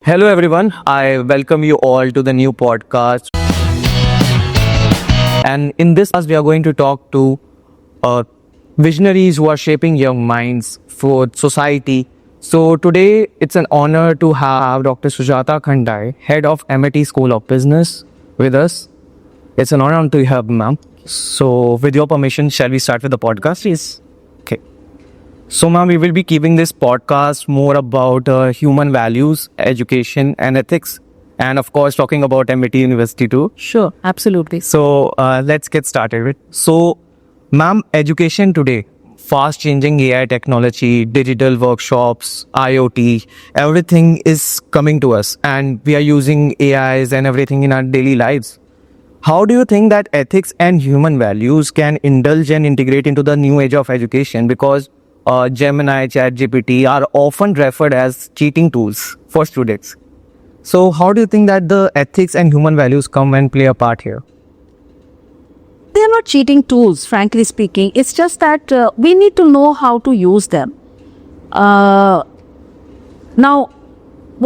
Hello, everyone. I welcome you all to the new podcast. And in this class, we are going to talk to visionaries who are shaping young minds for society. So, today it's an honor to have Dr. Sujata Khandai, head of MIT School of Business, with us. It's an honor to have ma'am. So, with your permission, shall we start with the podcast? Yes. Okay. So, ma'am, we will be keeping this podcast more about human values, education, and ethics, and of course, talking about MIT University too. Sure, absolutely. So, let's get started with. So, ma'am, education today, fast changing AI technology, digital workshops, IoT, everything is coming to us, and we are using AIs and everything in our daily lives. How do you think that ethics and human values can indulge and integrate into the new age of education? Because Gemini, ChatGPT are often referred as cheating tools for students. So, how do you think that the ethics and human values come and play a part here? They are not cheating tools, frankly speaking. It's just that we need to know how to use them. Now,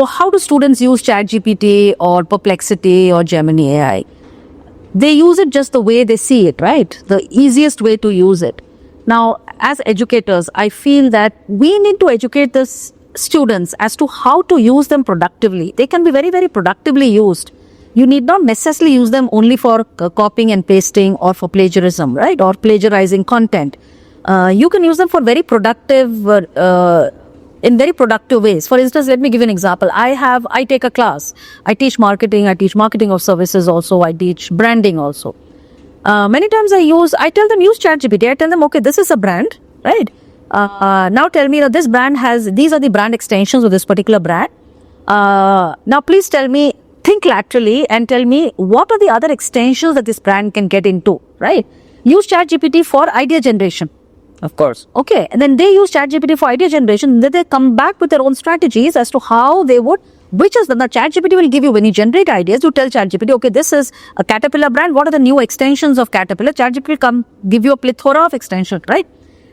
how do students use ChatGPT or Perplexity or Gemini AI? They use it just the way they see it, right? The easiest way to use it. Now, as educators, I feel that we need to educate the students as to how to use them productively. They can be very, very productively used. You need not necessarily use them only for copying and pasting or for plagiarism, right? Or plagiarizing content. You can use them for very productive, in very productive ways. For instance, let me give you an example. I take a class. I teach marketing of services also. I teach branding also. Many times I tell them use ChatGPT. I tell them, okay, this is a brand, right? Now tell me, this brand these are the brand extensions of this particular brand. Now please tell me, think laterally and tell me what are the other extensions that this brand can get into, right? Use ChatGPT for idea generation. Of course. Okay, and then they use ChatGPT for idea generation. Then they come back with their own strategies as to how they would. Which is the ChatGPT will give you, when you generate ideas, you tell ChatGPT, okay, this is a Caterpillar brand. What are the new extensions of Caterpillar? ChatGPT will come give you a plethora of extensions, right?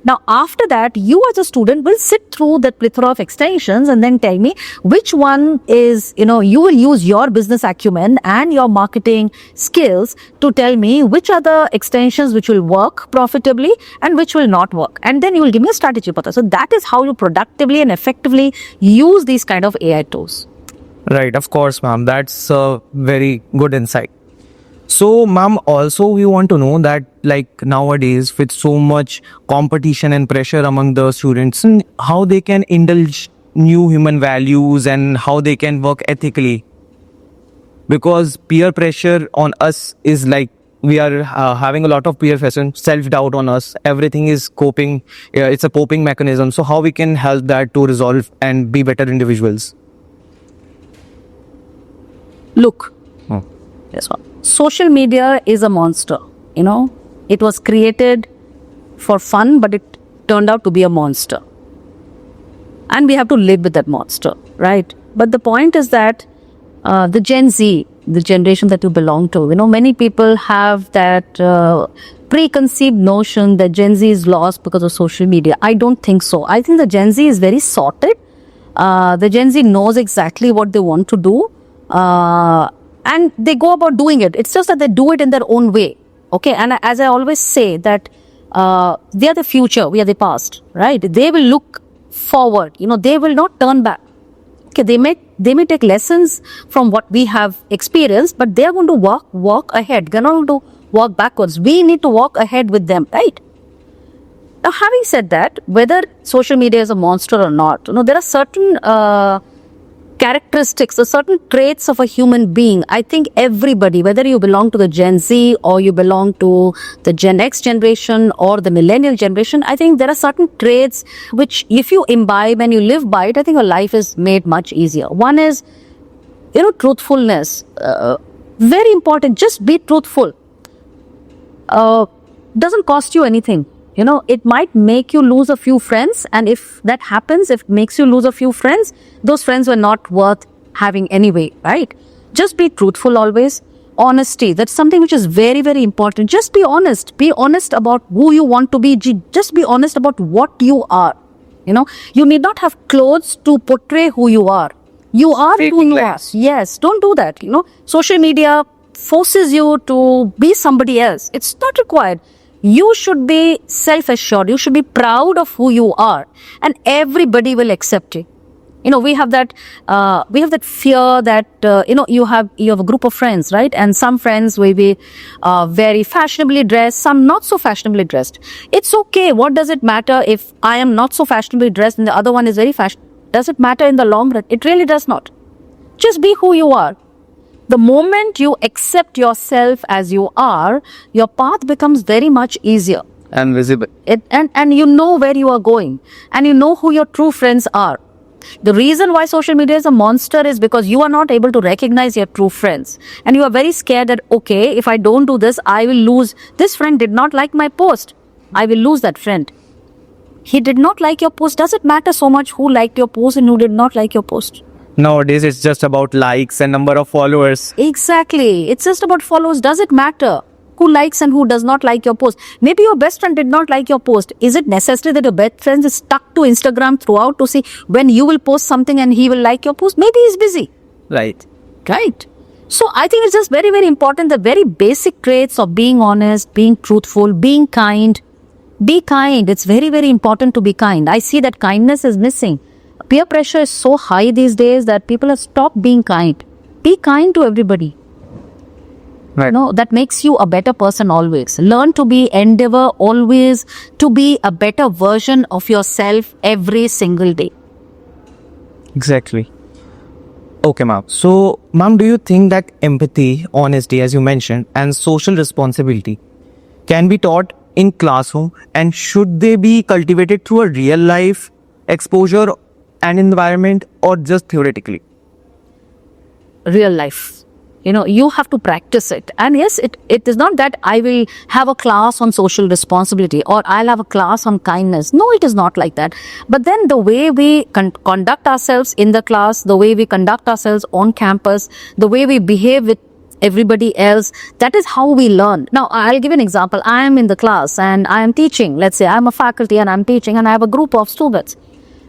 Now, after that, you as a student will sit through that plethora of extensions and then tell me which one is, you will use your business acumen and your marketing skills to tell me which are the extensions which will work profitably and which will not work. And then you will give me a strategy for that. So that is how you productively and effectively use these kind of AI tools. Right, of course, ma'am. That's a very good insight. So, ma'am, also we want to know that like nowadays with so much competition and pressure among the students, how they can indulge new human values and how they can work ethically. Because peer pressure on us is like we are having a lot of peer pressure, self-doubt on us. Everything is coping. It's a coping mechanism. So how we can help that to resolve and be better individuals? Look, social media is a monster, It was created for fun, but it turned out to be a monster. And we have to live with that monster, right? But the point is that the Gen Z, the generation that you belong to, many people have that preconceived notion that Gen Z is lost because of social media. I don't think so. I think the Gen Z is very sorted. The Gen Z knows exactly what they want to do. And they go about doing it. It's just that they do it in their own way. Okay. And as I always say that, they are the future. We are the past, right? They will look forward. They will not turn back. Okay. They may take lessons from what we have experienced, but they are going to walk ahead. They're not going to walk backwards. We need to walk ahead with them, right? Now, having said that, whether social media is a monster or not, there are certain, characteristics or certain traits of a human being. I think everybody, whether you belong to the Gen Z or you belong to the Gen X generation or the millennial generation, I think there are certain traits which if you imbibe and you live by it, I think your life is made much easier. One is, truthfulness. Very important. Just be truthful. Doesn't cost you anything. It might make you lose a few friends. And if that happens, if it makes you lose a few friends, those friends were not worth having anyway, right? Just be truthful always. Honesty, that's something which is very, very important. Just be honest. Be honest about who you want to be. Just be honest about what you are. You need not have clothes to portray who you are. You are Fake who you are. lives. Yes, don't do that. Social media forces you to be somebody else. It's not required. You should be self-assured. You should be proud of who you are, and everybody will accept you. We have that fear that you have a group of friends, right? And some friends will be very fashionably dressed, some not so fashionably dressed. It's okay. What does it matter if I am not so fashionably dressed and the other one is very fashion? Does it matter in the long run? It really does not. Just be who you are. The moment you accept yourself as you are, your path becomes very much easier. And visible. And you know where you are going, and you know who your true friends are. The reason why social media is a monster is because you are not able to recognize your true friends, and you are very scared that, okay, if I don't do this, I will lose. This friend did not like my post. I will lose that friend. He did not like your post. Does it matter so much who liked your post and who did not like your post? Nowadays, it's just about likes and number of followers. Exactly. It's just about followers. Does it matter who likes and who does not like your post? Maybe your best friend did not like your post. Is it necessary that your best friend is stuck to Instagram throughout to see when you will post something and he will like your post? Maybe he's busy. Right. Right. So I think it's just very, very important. The very basic traits of being honest, being truthful, being kind. Be kind. It's very, very important to be kind. I see that kindness is missing. Peer pressure is so high these days that people have stopped being kind. Be kind to everybody. Right. That makes you a better person always. Learn to endeavor always to be a better version of yourself every single day. Exactly. Okay, ma'am. So, ma'am, do you think that empathy, honesty, as you mentioned, and social responsibility can be taught in classroom, and should they be cultivated through a real life exposure and environment, or just theoretically? Real life. You have to practice it. And yes, it is not that I will have a class on social responsibility or I'll have a class on kindness. No, it is not like that. But then the way we conduct ourselves in the class, the way we conduct ourselves on campus, the way we behave with everybody else, that is how we learn. Now, I'll give an example. I am in the class and I am teaching. Let's say I'm a faculty and I'm teaching and I have a group of students.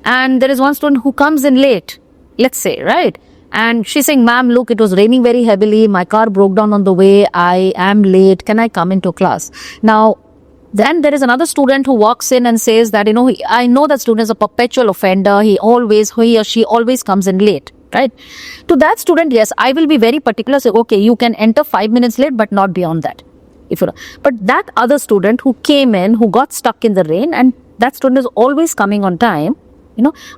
And there is one student who comes in late, let's say, right? And she's saying, ma'am, look, it was raining very heavily. My car broke down on the way. I am late. Can I come into class? Now, then there is another student who walks in and says that, I know that student is a perpetual offender. He or she always comes in late, right? To that student, yes, I will be very particular. Say, okay, you can enter 5 minutes late, but not beyond that. But that other student who came in, who got stuck in the rain, and that student is always coming on time,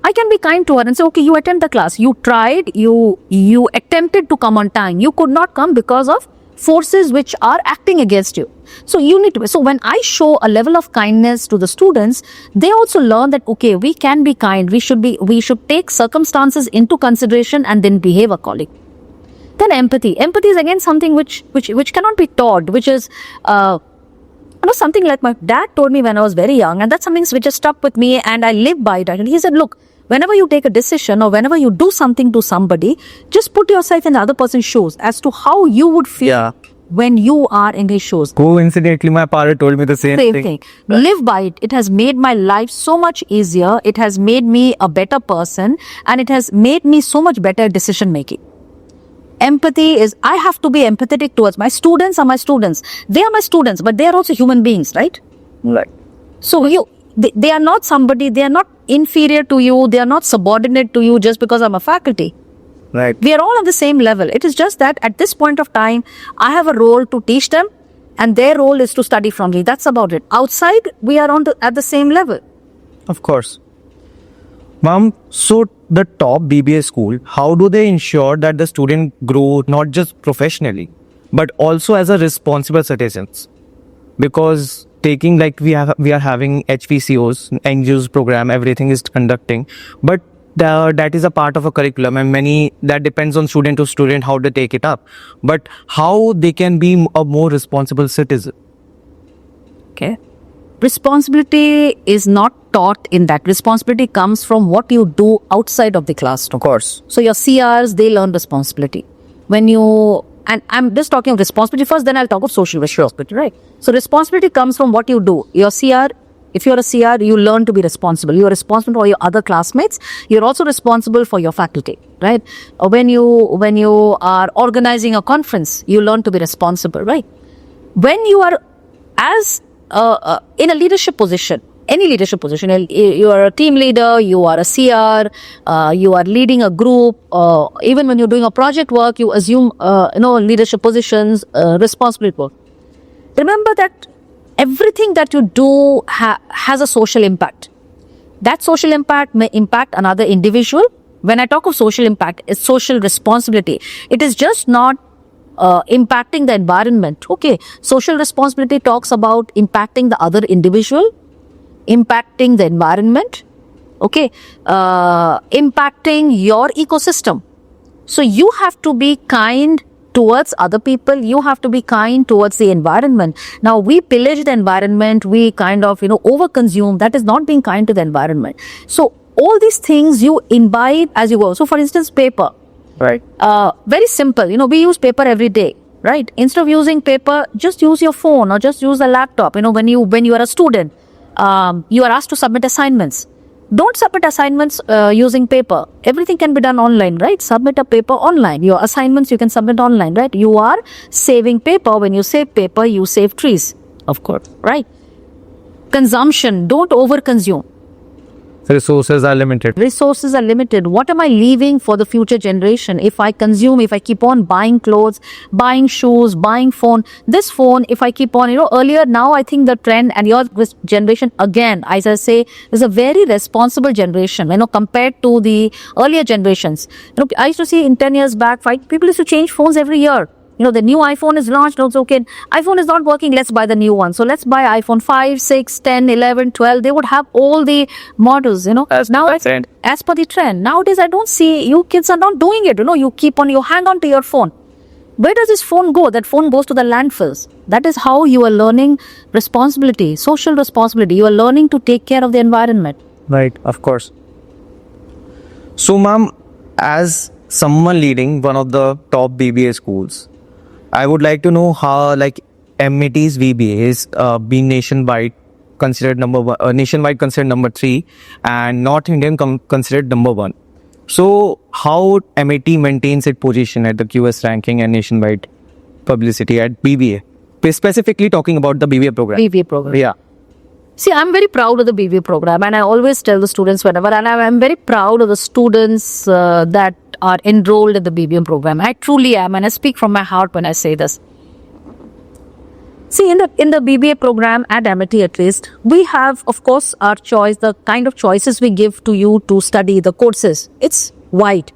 I can be kind to her and say, okay, you attend the class. You tried, you attempted to come on time. You could not come because of forces which are acting against you. So you need to. So when I show a level of kindness to the students, they also learn that, okay, we can be kind. We should take circumstances into consideration and then behave accordingly. Then empathy. Empathy is again something which cannot be taught, which is, something like my dad told me when I was very young, and that's something which has stuck with me and I live by it. And he said, look, whenever you take a decision or whenever you do something to somebody, just put yourself in the other person's shoes as to how you would feel when you are in his shoes. Coincidentally, my father told me the same thing. Live by it. It has made my life so much easier. It has made me a better person, and it has made me so much better decision making. Empathy is, I have to be empathetic towards my students. Are my students. They are my students, but they are also human beings, right? Right. So they are not somebody, they are not inferior to you, they are not subordinate to you just because I'm a faculty. Right. We are all on the same level. It is just that at this point of time, I have a role to teach them, and their role is to study from me. That's about it. Outside, we are at the same level. Of course. Ma'am, so the top BBA school, how do they ensure that the student grow not just professionally, but also as a responsible citizens? Because taking, like we are having HVCOs, NGOs program, everything is conducting, but that is a part of a curriculum, and that depends on student to student how they take it up. But how they can be a more responsible citizen? Okay. Responsibility is not taught in that. Responsibility comes from what you do outside of the classroom. Of course. So your CRs, they learn responsibility. And I'm just talking of responsibility first, then I'll talk of social responsibility, right? So responsibility comes from what you do. Your CR, if you're a CR, you learn to be responsible. You're responsible for your other classmates. You're also responsible for your faculty, right? When you are organizing a conference, you learn to be responsible, right? When you are as in a leadership position, any leadership position, you are a team leader, you are a CR, you are leading a group, even when you're doing a project work, you assume leadership positions, responsibility work. Remember that everything that you do has a social impact. That social impact may impact another individual. When I talk of social impact, it's social responsibility. It is just not impacting the environment. Okay, social responsibility talks about impacting the other individual, impacting the environment, okay, impacting your ecosystem. So you have to be kind towards other people, you have to be kind towards the environment. Now we pillage the environment, we kind of overconsume. That is not being kind to the environment. So all these things you imbibe as you go. So for instance, paper, Right. very simple, we use paper every day, right? Instead of using paper, just use your phone or just use a laptop. When you are a student, you are asked to submit assignments. Don't submit assignments using paper. Everything can be done online, right? Submit a paper online. Your assignments you can submit online, right? You are saving paper. When you save paper, you save trees. Of course. Right? Consumption. Don't overconsume. Resources are limited. Resources are limited. What am I leaving for the future generation? If I keep on buying clothes, buying shoes, buying phone, this phone, if I keep on, earlier, now I think the trend and your generation, again, as I say, is a very responsible generation, compared to the earlier generations. I used to see in 10 years back, people used to change phones every year. The new iPhone is launched. Also, okay, iPhone is not working. Let's buy the new one. So let's buy iPhone 5, 6, 10, 11, 12. They would have all the models, As now, per the trend. as per the trend. Nowadays, I don't see you kids are not doing it. You hang on to your phone. Where does this phone go? That phone goes to the landfills. That is how you are learning responsibility, social responsibility. You are learning to take care of the environment. Right, of course. So, ma'am, as someone leading one of the top BBA schools, I would like to know how, MIT's VBA is being nationwide considered number 3, and North Indian considered number 1. So, how MIT maintains its position at the QS ranking and nationwide publicity at BBA? Specifically talking about the BBA program. BBA program. Yeah. See, I'm very proud of the BBA program, and I always tell the students whenever, and I'm very proud of the students that are enrolled in the BBA program. I truly am, and I speak from my heart when I say this. See, in the BBA program at MIT, at least, we have, of course, our choice, the kind of choices we give to you to study the courses. It's wide,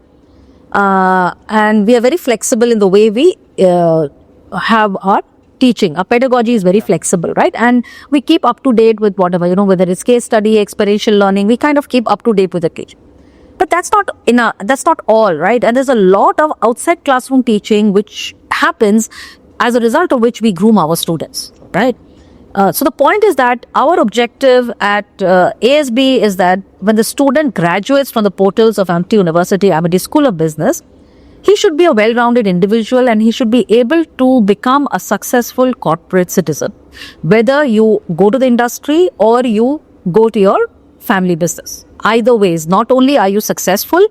and we are very flexible in the way we have our teaching. Our pedagogy is very flexible, right? And we keep up to date with whatever, whether it's case study, experiential learning, we kind of keep up to date with the teaching. But that's not all, right? And there's a lot of outside classroom teaching which happens, as a result of which we groom our students, right? So the point is that our objective at ASB is that when the student graduates from the portals of Amity University, Amity School of Business, he should be a well-rounded individual and he should be able to become a successful corporate citizen. Whether you go to the industry or you go to your family business. Either ways, not only are you successful,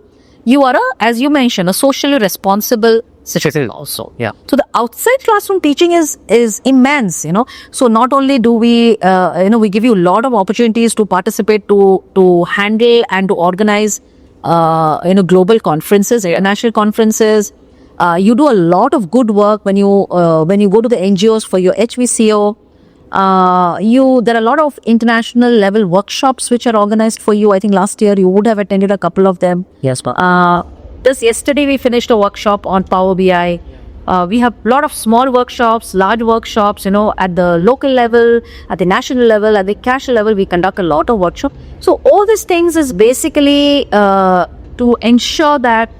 you are, as you mentioned, a socially responsible citizen also. Yeah. So the outside classroom teaching is immense, So not only do we, we give you a lot of opportunities to participate, to handle and to organize global conferences, international conferences. You do a lot of good work when you go to the NGOs for your HVCO. There are a lot of international level workshops which are organized for you. I think last year you would have attended a couple of them. Yes, ma'am. Just yesterday we finished a workshop on Power BI. We have a lot of small workshops, large workshops, at the local level, at the national level, at the national level, we conduct a lot of workshops. So all these things is basically to ensure that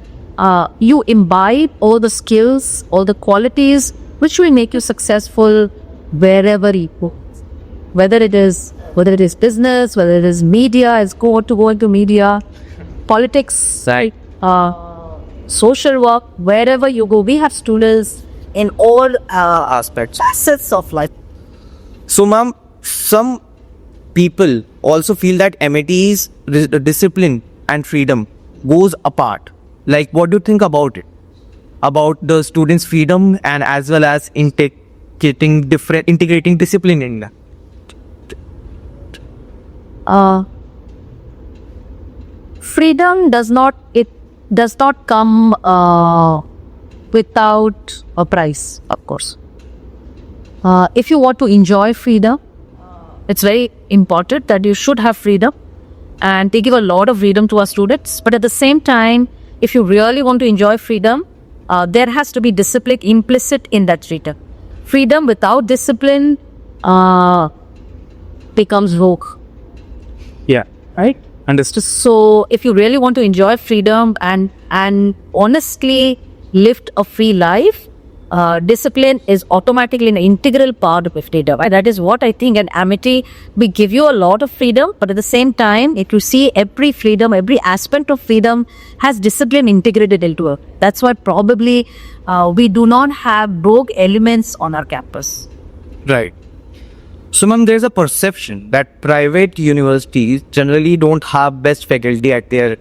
you imbibe all the skills, all the qualities which will make you successful wherever you go. Whether it is business, whether it is media, go into media, politics, Right. social work, wherever you go, we have students in all Aspects. facets of life. So, ma'am, some people also feel that MIT's discipline and freedom goes apart Like, what do you think about it? About the students' freedom and as well as integrating discipline in that. Freedom does not come without a price, of course. If you want to enjoy freedom, it's very important that you should have freedom, and they give a lot of freedom to our students. But at the same time, if you really want to enjoy freedom, there has to be discipline implicit in that freedom. Freedom without discipline becomes rogue. Yeah. Right? Understood. So if you really want to enjoy freedom and honestly live a free life, discipline is automatically an integral part of freedom. And that is what I think. And Amity, we give you a lot of freedom, but at the same time, if you see every freedom, every aspect of freedom has discipline integrated into it. That's why probably we do not have rogue elements on our campus. Right. So, ma'am, there's a perception that private universities generally don't have best faculty at their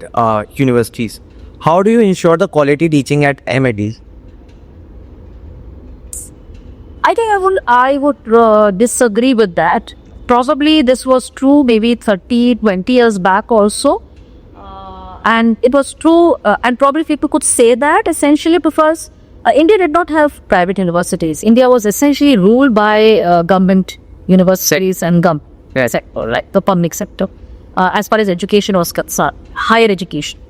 universities. How do you ensure the quality teaching at MITs? I think I would disagree with that. Probably this was true maybe 30, 20 years back also. And it was true, and probably people could say that essentially because India did not have private universities. India was essentially ruled by government universities and government sector, right? The public sector, as far as education was concerned, higher education.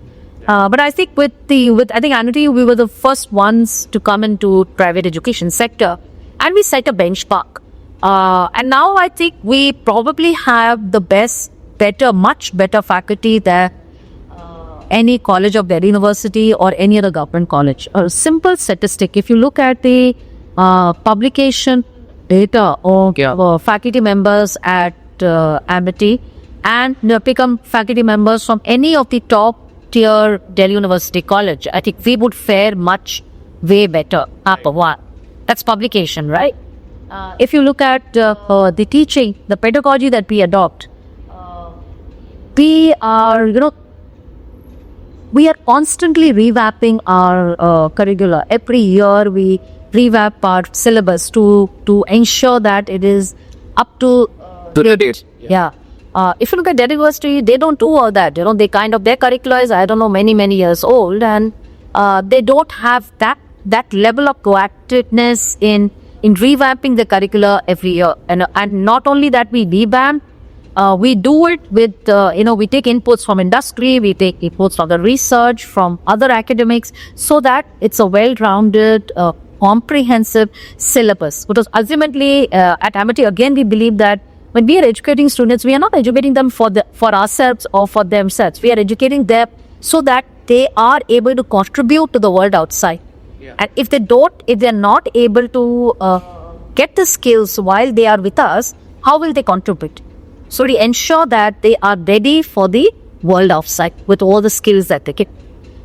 But I think with I think Amity, we were the first ones to come into private education sector, and we set a benchmark. And now I think we probably have the much better faculty than any college of their university or any other government college. A simple statistic: if you look at the publication data of faculty members at Amity and become faculty members from any of the top tier Delhi University college, I think we would fare way better. One. That's publication, right? If you look at the teaching, the pedagogy that we adopt, we are constantly revamping our curricula. Every year we revamp our syllabus to ensure that it is up to the date. Yeah. If you look at Delhi University, they don't do all that. They their curricula is, many years old, and they don't have that level of proactiveness in revamping the curricula every year. And not only that, we revamp, we do it with, we take inputs from industry, we take inputs from the research, from other academics, so that it's a well-rounded, comprehensive syllabus. Because ultimately, at Amity, again, we believe that when we are educating students, we are not educating them for ourselves or for themselves. We are educating them so that they are able to contribute to the world outside. Yeah. And if they're not able to get the skills while they are with us, how will they contribute? So we ensure that they are ready for the world outside with all the skills that they get.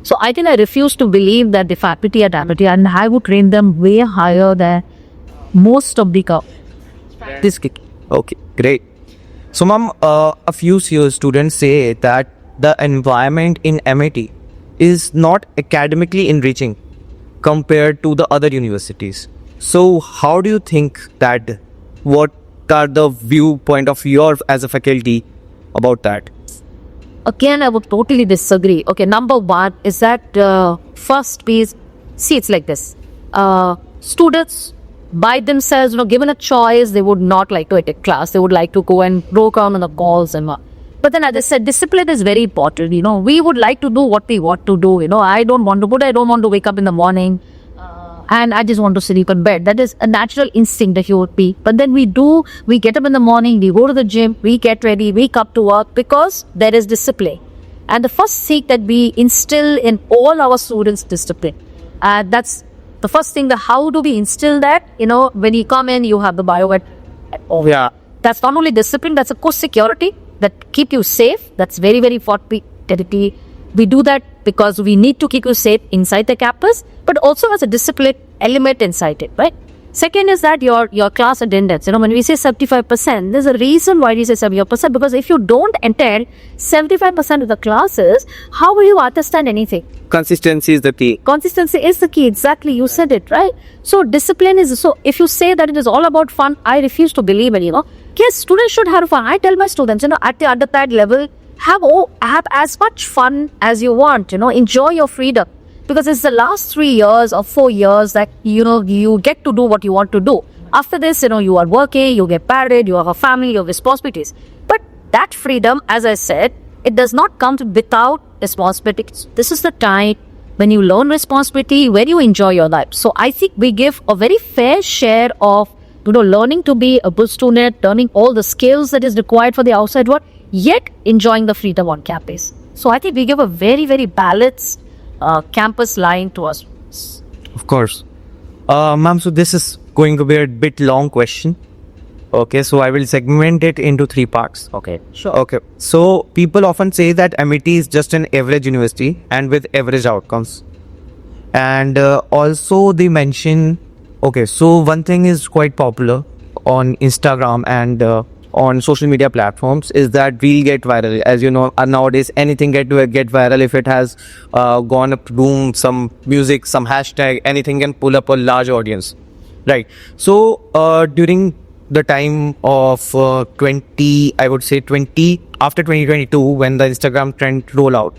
So I think I refuse to believe that the faculty at Amity, and I would train them way higher than most of the this. Okay, great. So, ma'am, a few students say that the environment in MIT is not academically enriching compared to the other universities. So, how do you think that? What are the viewpoint of yours as a faculty about that? Again, I would totally disagree. Okay, number one is that first piece, see, it's like this. Students by themselves, given a choice, they would not like to attend class. They would like to go and broke down on the calls and but then, as I said, discipline is very important. We would like to do what we want to do. I don't want to wake up in the morning and I just want to sleep in bed. That is a natural instinct that you would be. But then we get up in the morning, we go to the gym, we get ready, we come to work because there is discipline. And the first thing that we instill in all our students, discipline. That's the first thing. How do we instill that? When you come in, you have the bio at home. Yeah. That's not only discipline, that's of course security that keep you safe. That's very, very important. We do that because we need to keep you safe inside the campus, but also as a discipline element inside it, right? Second is that your class attendance. When we say 75%, there's a reason why we say 75%, because if you don't attend 75% of the classes, how will you understand anything? Consistency is the key. Consistency is the key. Exactly, you said it, right? So discipline is, so if you say that it is all about fun, I refuse to believe it. Yes, students should have fun. I tell my students, at that level, have as much fun as you want. Enjoy your freedom, because it's the last 3 years or 4 years that you get to do what you want to do. After this, you are working, you get married, you have a family, you have responsibilities. But that freedom, as I said, it does not come without responsibilities. This is the time when you learn responsibility, when you enjoy your life. So I think we give a very fair share of learning to be a good student, learning all the skills that is required for the outside world, yet enjoying the freedom on campus. So I think we give a very, very balanced campus line to us. Of course. Ma'am, so this is going to be a bit long question. Okay, so I will segment it into 3 parts. Okay, sure. Okay, so people often say that MIT is just an average university and with average outcomes. And also they mention, okay, so one thing is quite popular on Instagram and on social media platforms is that we'll get viral. As you know, nowadays anything get viral. If it has gone up, boom, some music, some hashtag, anything can pull up a large audience, right? So during the time of 20, I would say 20, after 2022, when the Instagram trend roll out,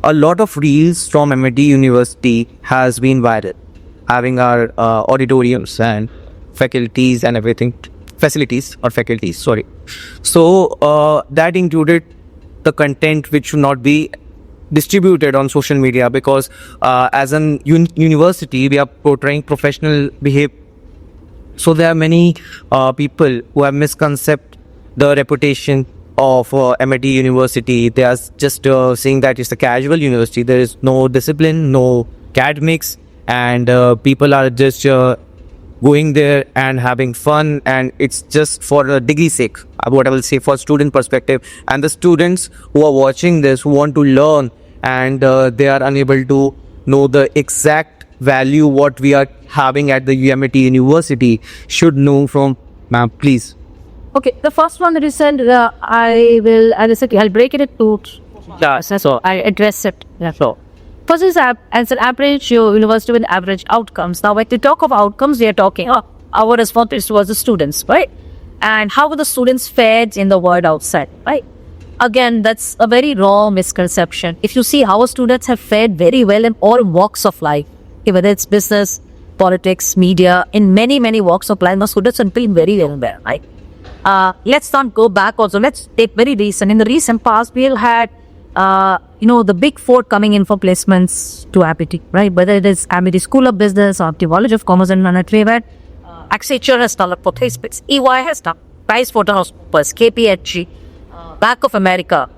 a lot of reels from MIT University has been viral, having our auditoriums and faculties and everything. Faculties, sorry. So that included the content which should not be distributed on social media, because as an university we are portraying professional behavior. So there are many people who have misconceived the reputation of MIT University. They are just saying that it's a casual university. There is no discipline, no academics, and people are just going there and having fun, and it's just for a degree sake, what I will say, for student perspective. And the students who are watching this, who want to learn, and they are unable to know the exact value what we are having at the MIT University, should know from ma'am, please. Okay, the first one that you said, I'll break it into two. Yeah, so I address it. Yeah. so First is as an average university with average outcomes. Now, when we talk of outcomes, we are talking our responsibility towards the students, right? And how are the students fared in the world outside, right? Again, that's a very raw misconception. If you see how students have fared very well in all walks of life, whether it's business, politics, media, in many, many walks of life, the students have been very well there, right? Let's not go back also. Let's take very recent. In the recent past, we have had the big four coming in for placements to Amity, right? Whether it is Amity School of Business or the College of Commerce and Management, Accenture has done for placements, EY has done, PricewaterhouseCoopers, KPMG, Bank of America,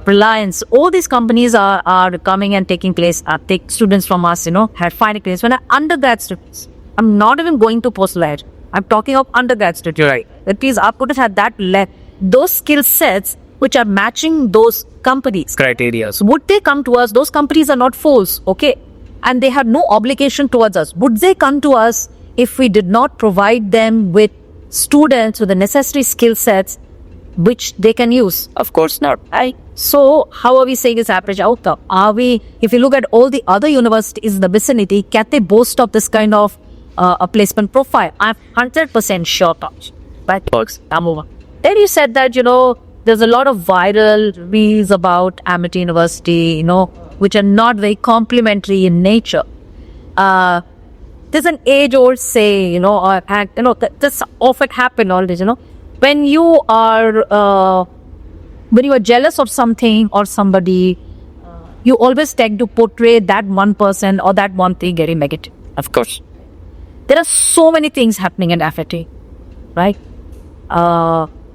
Reliance, all these companies are coming and taking place, take students from us, had finding place. When undergrad students, I'm not even going to post-grad, I'm talking of undergrad students. you're right. That means our students had those skill sets which are matching those companies. Criteria. So would they come to us? Those companies are not fools, okay? And they have no obligation towards us. Would they come to us if we did not provide them with students with the necessary skill sets which they can use? Of course not, right? So how are we saying is average outcome? If you look at all the other universities in the vicinity, can they boast of this kind of a placement profile? I'm 100% sure, Touch. But works. Then you said that, there's a lot of viral reels about Amity University, which are not very complimentary in nature. There's an age-old say, this often happen always, when you are jealous of something or somebody, you always tend to portray that one person or that one thing very negative. Of course. There are so many things happening in FIT, right?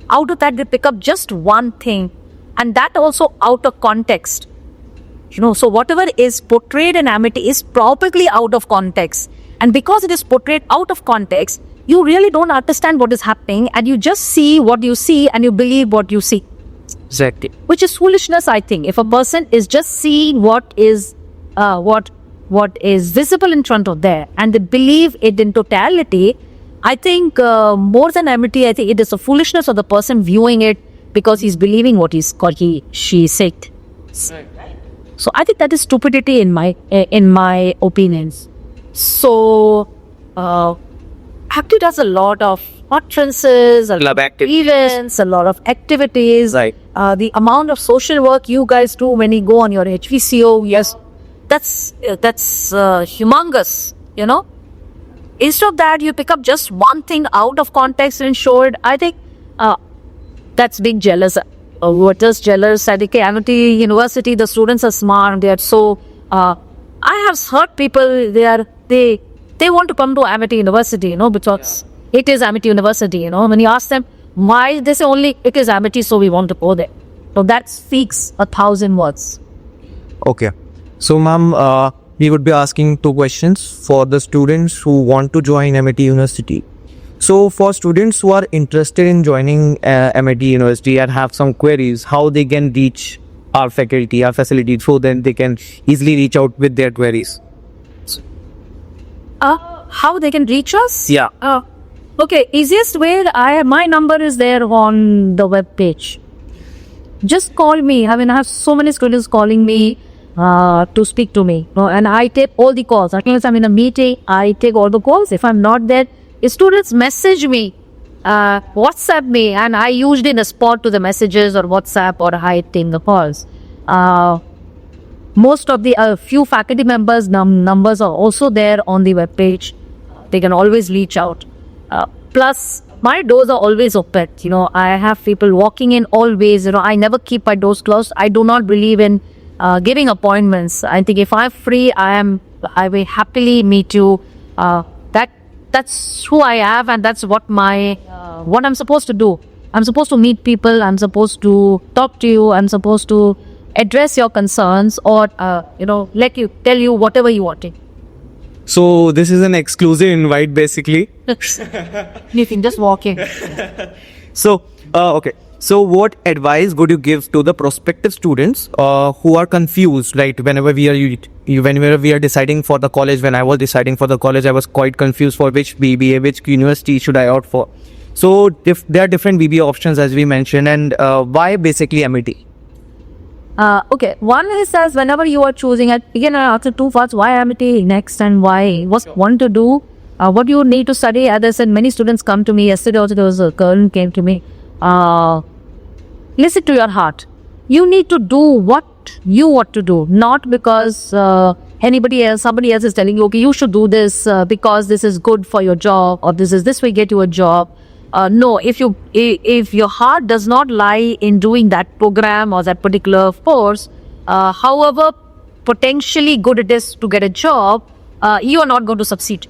Out of that, they pick up just one thing, and that also out of context. So whatever is portrayed in Amity is probably out of context. And because it is portrayed out of context, you really don't understand what is happening, and you just see what you see and you believe what you see. Exactly. Which is foolishness, I think. If a person is just seeing what what is visible in front of there, and they believe it in totality. I think more than amity, I think it is a foolishness of the person viewing it because he's believing what she said. So I think that is stupidity in my opinions. So Active does a lot of conferences, a lot of events, a lot of activities. Right. The amount of social work you guys do when you go on your HVCO, yes, that's humongous. You know. Instead of that, you pick up just one thing out of context and show it. I think that's being jealous. What is jealous? I think Amity University, the students are smart. They are so. I have heard people they want to come to Amity University, because it is Amity University. When you ask them why, they say only it is Amity, so we want to go there. So that speaks 1,000 words. Okay. So, ma'am, we would be asking 2 questions for the students who want to join MIT University. So, for students who are interested in joining MIT University and have some queries, how they can reach our faculty, our facility, so then they can easily reach out with their queries. How they can reach us? Yeah. Okay, easiest way, my number is there on the web page. Just call me. I have so many students calling me to speak to me. And I take all the calls. Unless I'm in a meeting, I take all the calls. If I'm not there, students message me, WhatsApp me, and I usually respond to the messages or WhatsApp, or I take the calls. Most of the few faculty members' numbers are also there on the web page. They can always reach out. Plus, my doors are always open. I have people walking in always. I never keep my doors closed. I do not believe in giving appointments. I think if I'm free, I will happily meet you. That's who I have, and that's what what I'm supposed to do. I'm supposed to meet people. I'm supposed to talk to you. I'm supposed to address your concerns, or tell you whatever you want. So this is an exclusive invite, basically. You can just walk in. So, okay. So, what advice would you give to the prospective students who are confused? Right, whenever we are deciding for the college. When I was deciding for the college, I was quite confused for which BBA, which university should I opt for. So, if there are different BBA options as we mentioned, and why basically MIT? Okay, one is as whenever you are choosing, again I answer 2 parts: why MIT next, and why what you want to do, what you need to study. As I said, many students come to me. Yesterday also there was a girl who came to me. Listen to your heart. You need to do what you want to do, not because somebody else is telling you, okay, you should do this because this is good for your job, or this will get you a job. No, if your heart does not lie in doing that program or that particular course, however potentially good it is to get a job, you are not going to succeed.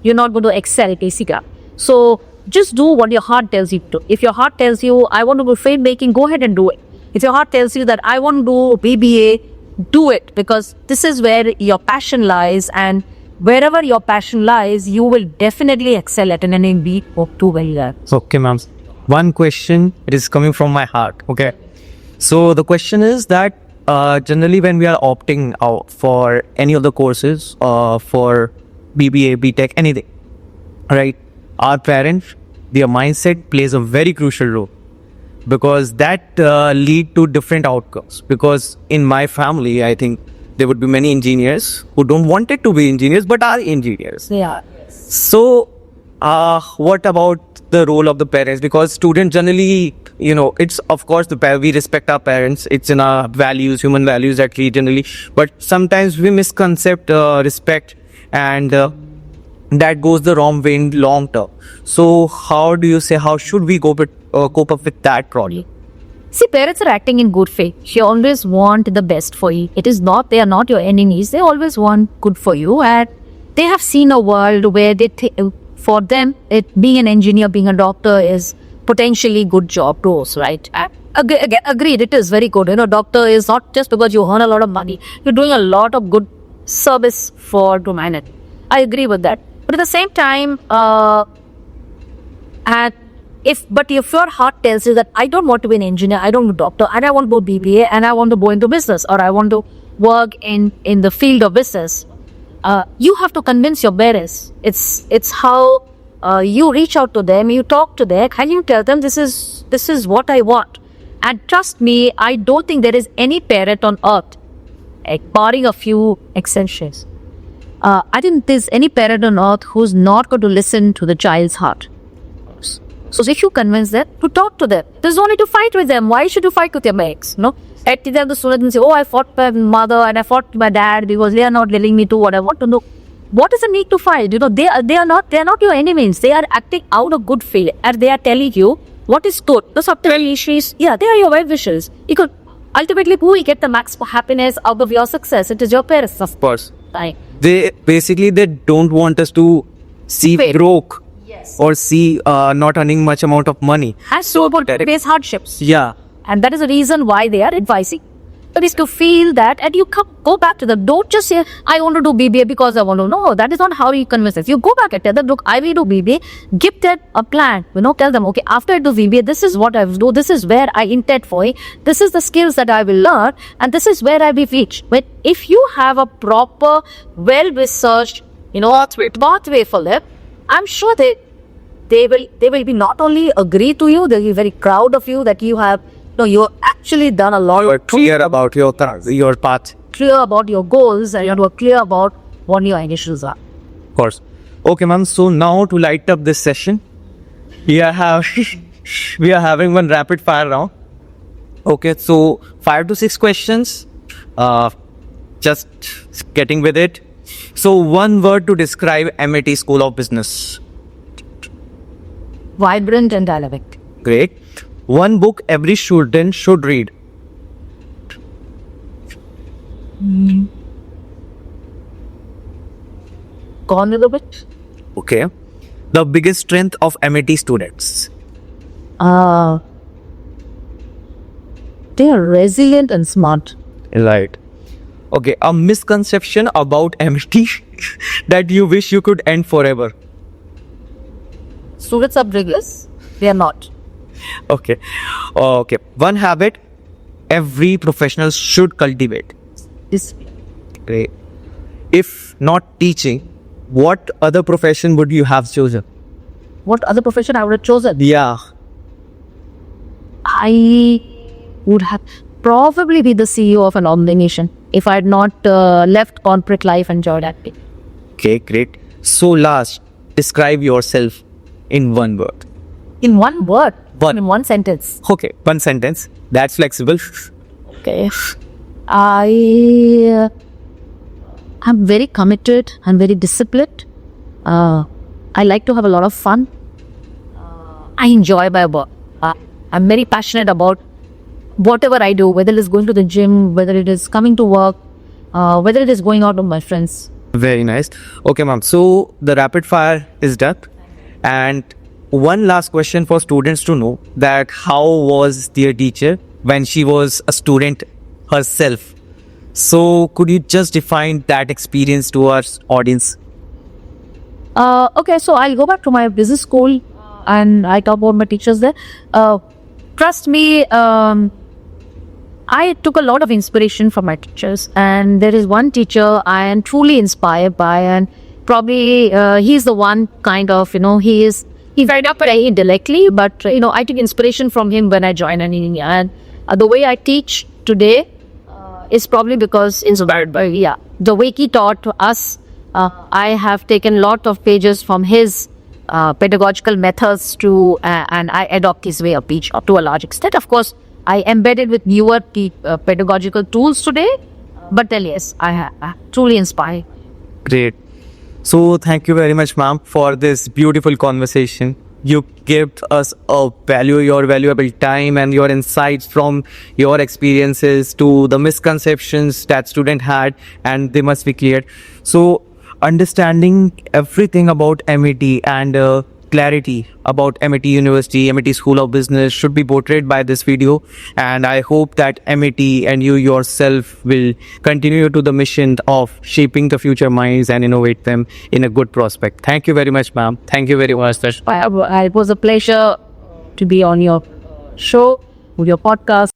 You're not going to excel, basically. So just do what your heart tells you to. If your heart tells you, I want to do filmmaking, go ahead and do it. If your heart tells you that I want to do BBA, do it, because this is where your passion lies, and wherever your passion lies, you will definitely excel at an NMB or do well there. Okay, ma'am. One question, it is coming from my heart. Okay. So the question is that generally when we are opting out for any of the courses, for BBA, BTech, anything, right? Our parents, their mindset plays a very crucial role, because that lead to different outcomes. Because in my family, I think there would be many engineers who don't want it to be engineers but are engineers. Yeah. So what about the role of the parents? Because students generally, it's of course we respect our parents. It's in our values, human values, that we generally, but sometimes we misconcept respect, and that goes the wrong way in long term. So how should we cope up with that problem? See, parents are acting in good faith. They always want the best for you. They are not your enemies. They always want good for you, and they have seen a world where for them, being an engineer, being a doctor is potentially good job roles, right? Agreed, it is very good. Doctor is not just because you earn a lot of money. You're doing a lot of good service for humanity. I agree with that. But at the same time, if your heart tells you that I don't want to be an engineer, I don't want to be a doctor, and I want to go BBA, and I want to go into business, or I want to work in the field of business, you have to convince your parents. It's how you reach out to them, you talk to them, and you tell them this is what I want. And trust me, I don't think there is any parent on earth, barring a few exceptions. I think there's any parent on earth who's not going to listen to the child's heart. So if you convince them to talk to them, there's no need to fight with them. Why should you fight with your mates? No? At the end, the student will say, "Oh, I fought my mother and I fought my dad because they are not letting me do what I want to do." What is the need to fight? They are not your enemies. They are acting out of good faith and they are telling you what is good. The subtle issues, they are your well wishes. You could ultimately who will get the max happiness out of your success? It is your parents, of course. Right. They don't want us to see Fail. broke Yes. or see not earning much amount of money. And so about face hardships. Yeah. And that is the reason why they are advising. That is to feel that, and you go back to them. Don't just say, I want to do BBA because I want to. No, that is not how you convince them. You go back and tell them, look, I will do BBA. Give them a plan. Tell them, okay, after I do BBA, this is what I will do. This is where I intend for it. This is the skills that I will learn. And this is where I will reach. But if you have a proper, well-researched, pathway for them, I'm sure they will be not only agree to you, they'll be very proud of you that you're actually done a lot. You're clear about your path. Clear about your goals and you're clear about what your initials are. Of course. Okay, ma'am. So now to light up this session, we are having one rapid fire round. Okay, so 5 to 6 questions. Just getting with it. So one word to describe MIT School of Business. Vibrant and dynamic. Great. One book every student should read. Gone with a bit. Okay. The biggest strength of MIT students. They are resilient and smart. Right. Okay. A misconception about MIT that you wish you could end forever. Students are rigorous. They are not. Okay. Okay. One habit every professional should cultivate. Discipline. Great. If not teaching, what other profession would you have chosen? What other profession I would have chosen? Yeah. I would have probably be the CEO of an organization if I had not left corporate life and joined acting. Okay, great. So last, describe yourself in one word. In one word. One. In one sentence. Okay, one sentence. That's flexible. Okay. I'm very committed and very disciplined. I like to have a lot of fun. I enjoy my work. I'm very passionate about whatever I do, whether it is going to the gym, whether it is coming to work, whether it is going out with my friends. Very nice. Okay, ma'am. So the rapid fire is done. And one last question for students to know that how was their teacher when she was a student herself? So could you just define that experience to our audience? Okay, so I'll go back to my business school and I talk about my teachers there. Trust me, I took a lot of inspiration from my teachers, and there is one teacher I am truly inspired by, and probably he's the one kind of, he very up very indirectly, but I took inspiration from him when I joined an India, and the way I teach today is probably because inspired by the way he taught us. I have taken a lot of pages from his pedagogical methods and I adopt his way of teaching to a large extent. Of course, I embedded with newer pedagogical tools today, but then yes, I truly inspired. Great. So thank you very much, ma'am, for this beautiful conversation. You gave us your valuable time and your insights from your experiences to the misconceptions that student had, and they must be cleared. So understanding everything about MIT and clarity about MIT University, MIT School of Business should be portrayed by this video, and I hope that MIT and you yourself will continue to the mission of shaping the future minds and innovate them in a good prospect. Thank you very much, ma'am. Thank you very much. It was a pleasure to be on your show, with your podcast.